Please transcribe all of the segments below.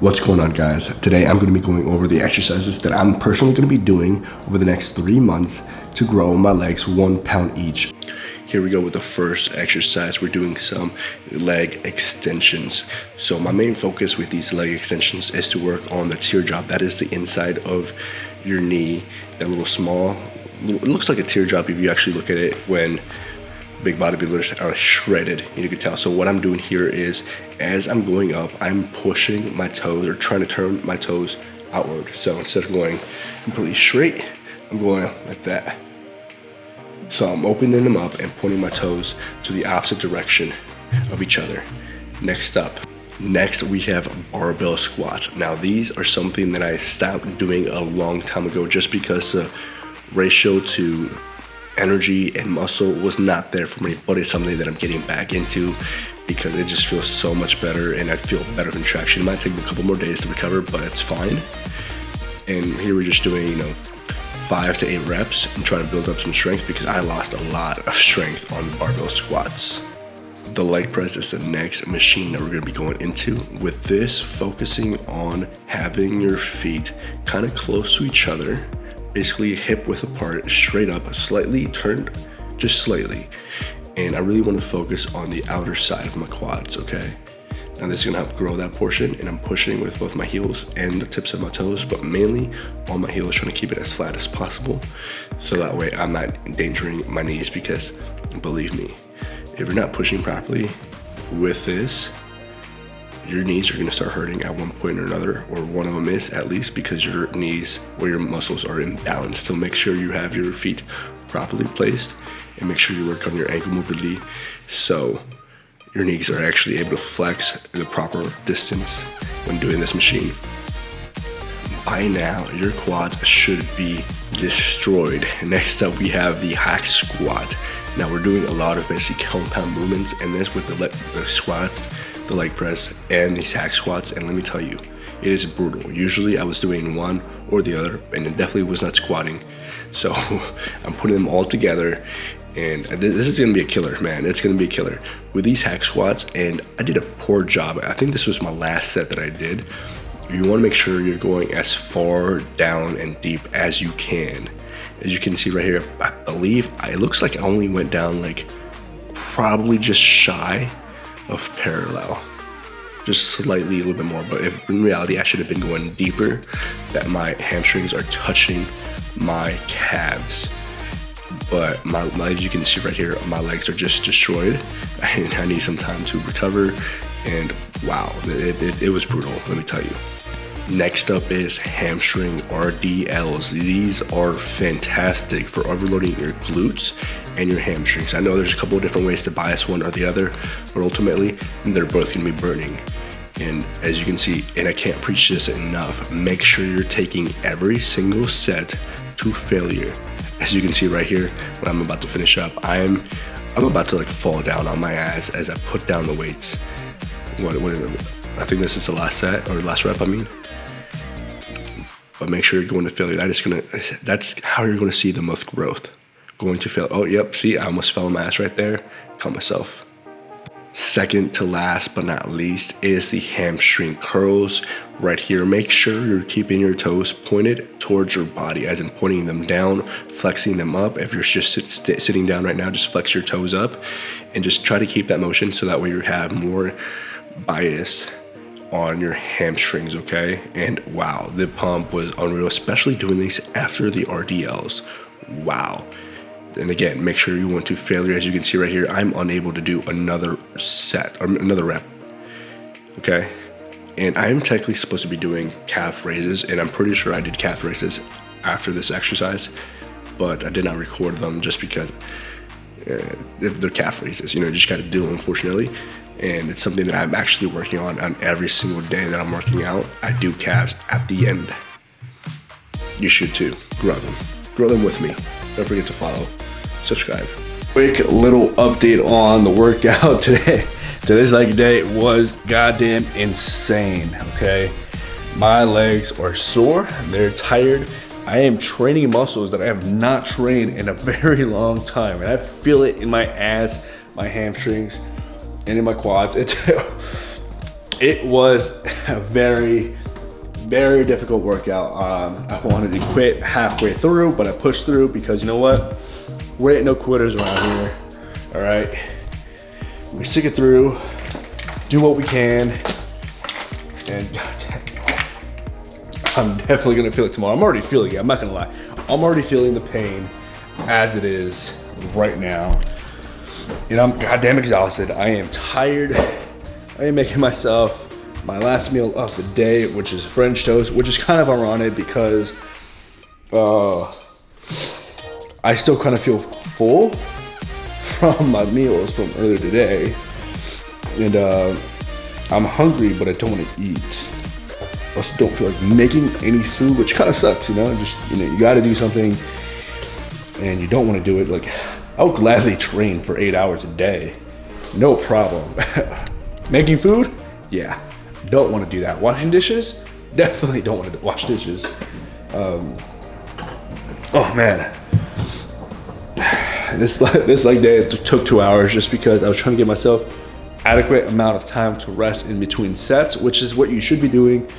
What's going on, guys? Today I'm going to be going over the exercises that I'm personally going to be doing over the next 3 months to grow my legs 1 pound each. Here we go with the first exercise. We're doing some leg extensions. So my main focus with these leg extensions is to work on the teardrop. That is the inside of your knee, that little small, it looks like a teardrop if you actually look at it when big bodybuilders are shredded, you can tell. So what I'm doing here is, as I'm going up, I'm pushing my toes or trying to turn my toes outward. So instead of going completely straight, I'm going like that. So I'm opening them up and pointing my toes to the opposite direction of each other. Next we have barbell squats. Now these are something that I stopped doing a long time ago just because the ratio to energy and muscle was not there for me, but it's something that I'm getting back into because it just feels so much better and I feel better contraction. It might take me a couple more days to recover, but it's fine. And here we're just doing 5 to 8 reps and trying to build up some strength because I lost a lot of strength on barbell squats. The leg press is the next machine that we're going to be going into. With this, focusing on having your feet kind of close to each other, basically hip width apart, straight up, slightly turned, just slightly. And I really want to focus on the outer side of my quads, okay? Now this is gonna help grow that portion, and I'm pushing with both my heels and the tips of my toes, but mainly on my heels, trying to keep it as flat as possible. So that way I'm not endangering my knees, because believe me, if you're not pushing properly with this, your knees are gonna start hurting at one point or another, or one of them is at least, because your knees or your muscles are imbalanced. So make sure you have your feet properly placed and make sure you work on your ankle mobility so your knees are actually able to flex the proper distance when doing this machine. By now, your quads should be destroyed. Next up, we have the hack squat. Now we're doing a lot of basic compound movements, and this with the squats, the leg press, and these hack squats, and let me tell you, it is brutal. Usually I was doing one or the other, and it definitely was not squatting. So I'm putting them all together, and this is gonna be a killer, man. It's gonna be a killer with these hack squats, and I did a poor job. I think this was my last set that I did. You wanna make sure you're going as far down and deep as you can. As you can see right here, I believe it looks like I only went down like probably just shy of parallel, just slightly a little bit more, but if in reality I should have been going deeper, that my hamstrings are touching my calves. But as you can see right here, my legs are just destroyed and I need some time to recover, and wow, it was brutal, let me tell you. Next up is hamstring RDLs. These are fantastic for overloading your glutes and your hamstrings. I know there's a couple of different ways to bias one or the other, but ultimately they're both gonna be burning. And as you can see, and I can't preach this enough, make sure you're taking every single set to failure. As you can see right here, when I'm about to finish up, I'm about to like fall down on my ass as I put down the weights. What is it? I think this is the last set, or last rep, I mean. But make sure you're going to failure. That's how you're gonna see the most growth. Going to fail. Oh, yep, see, I almost fell on my ass right there. Caught myself. Second to last but not least is the hamstring curls right here. Make sure you're keeping your toes pointed towards your body, as in pointing them down, flexing them up. If you're just sitting down right now, just flex your toes up and just try to keep that motion so that way you have more bias on your hamstrings, okay? And wow, the pump was unreal, especially doing these after the RDLs. Wow. And again, make sure you went to failure. As you can see right here, I'm unable to do another set or another rep, okay? And I'm technically supposed to be doing calf raises, and I'm pretty sure I did calf raises after this exercise, but I did not record them just because they're calf raises, you just gotta do them, unfortunately. And it's something that I'm actually working on every single day that I'm working out. I do calves at the end. You should too, grow them with me. Don't forget to follow, subscribe. Quick little update on the workout today. Today's leg day was goddamn insane, okay? My legs are sore, they're tired. I am training muscles that I have not trained in a very long time, and I feel it in my ass, my hamstrings, and in my quads. it was a very, very difficult workout. I wanted to quit halfway through, but I pushed through because you know what? We ain't no quitters around here, all right? We stick it through, do what we can, and I'm definitely gonna feel it tomorrow. I'm already feeling it, I'm not gonna lie. I'm already feeling the pain as it is right now. And I'm goddamn exhausted. I am tired. I am making myself my last meal of the day, which is French toast, which is kind of ironic because I still kind of feel full from my meals from earlier today. And I'm hungry, but I don't want to eat. I also don't feel like making any food, which kind of sucks, you know? Just, you know, you gotta do something and you don't want to do it. Like, I would gladly train for 8 hours a day. No problem. Making food? Yeah. Don't want to do that. Washing dishes? Definitely don't want to wash dishes. Oh man. This leg day took 2 hours just because I was trying to give myself adequate amount of time to rest in between sets, which is what you should be doing.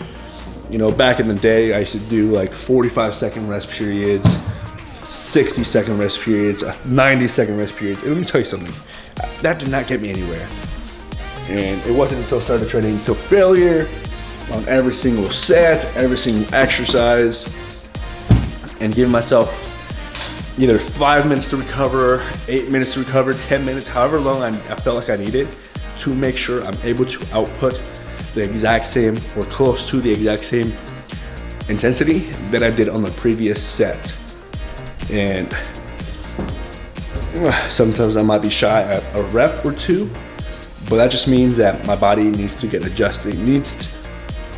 You know, back in the day, I used to do like 45-second rest periods, 60-second rest periods, 90-second rest periods. And let me tell you something, that did not get me anywhere. And it wasn't until I started training to failure on every single set, every single exercise, and giving myself either 5 minutes to recover, 8 minutes to recover, 10 minutes, however long I felt like I needed to make sure I'm able to output the exact same or close to the exact same intensity that I did on the previous set. And sometimes I might be shy at a rep or two, but that just means that my body needs to get adjusted, needs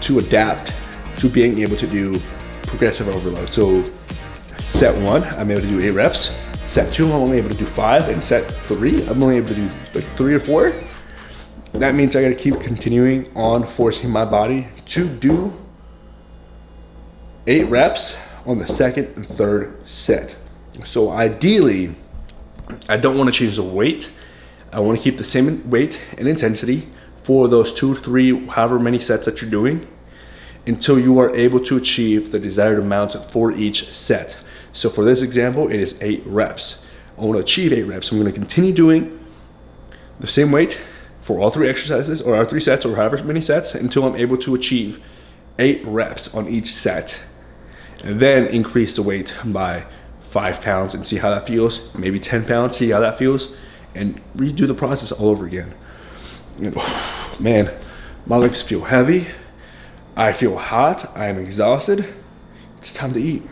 to adapt to being able to do progressive overload. So set 1, I'm able to do 8 reps. Set 2, I'm only able to do 5. And set 3, I'm only able to do like 3 or 4. That means I gotta keep continuing on forcing my body to do 8 reps on the second and third set. So ideally, I don't wanna change the weight. I wanna keep the same weight and intensity for those 2, 3, however many sets that you're doing until you are able to achieve the desired amount for each set. So for this example, it is 8 reps. I wanna achieve 8 reps. I'm gonna continue doing the same weight for all 3 exercises or our 3 sets or however many sets until I'm able to achieve 8 reps on each set. And then increase the weight by 5 pounds and see how that feels. Maybe 10 pounds, see how that feels. And redo the process all over again. And, man, my legs feel heavy. I feel hot. I am exhausted. It's time to eat.